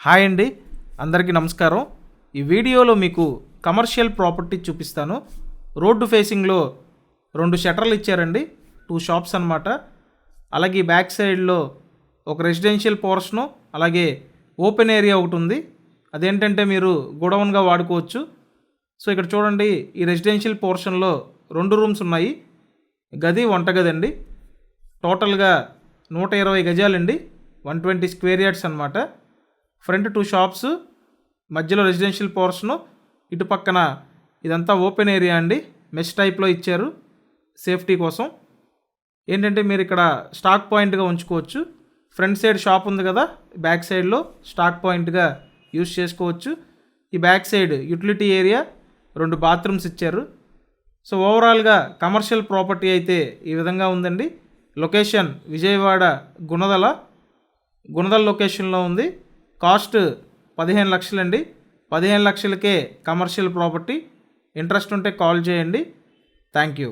Hi అండి, అందరికీ నమస్కారం. ఈ వీడియోలో మీకు కమర్షియల్ ప్రాపర్టీ చూపిస్తాను. రోడ్డు ఫేసింగ్లో 2 షట్టర్లు ఇచ్చారండి, 2 షాప్స్ అన్నమాట. అలాగే బ్యాక్ సైడ్లో ఒక రెసిడెన్షియల్ పోర్షను, అలాగే ఓపెన్ ఏరియా ఒకటి ఉంది. అదేంటంటే మీరు గోడౌన్గా వాడుకోవచ్చు. సో ఇక్కడ చూడండి, ఈ రెసిడెన్షియల్ పోర్షన్లో 2 రూమ్స్ ఉన్నాయి. గది వంటగది అండి. టోటల్గా 120 గజాలండి, 120 స్క్వేర్ యార్డ్స్ అనమాట. ఫ్రంట్ 2 షాప్స్, మధ్యలో రెసిడెన్షియల్ పోర్షను, ఇటు పక్కన ఇదంతా ఓపెన్ ఏరియా అండి. మెష్ టైప్లో ఇచ్చారు సేఫ్టీ కోసం. ఏంటంటే మీరు ఇక్కడ స్టాక్ పాయింట్గా ఉంచుకోవచ్చు. ఫ్రంట్ సైడ్ షాప్ ఉంది కదా, బ్యాక్ సైడ్లో స్టాక్ పాయింట్గా యూస్ చేసుకోవచ్చు. ఈ back side utility area, 2 bathrooms ఇచ్చారు. సో ఓవరాల్గా కమర్షియల్ ప్రాపర్టీ అయితే ఈ విధంగా ఉందండి. లొకేషన్ విజయవాడ గుణదల లొకేషన్లో ఉంది. కాస్ట్ 15 లక్షలండి. 15 లక్షలకే కమర్షియల్ ప్రాపర్టీ. ఇంట్రెస్ట్ ఉంటే కాల్ చేయండి. Thank you.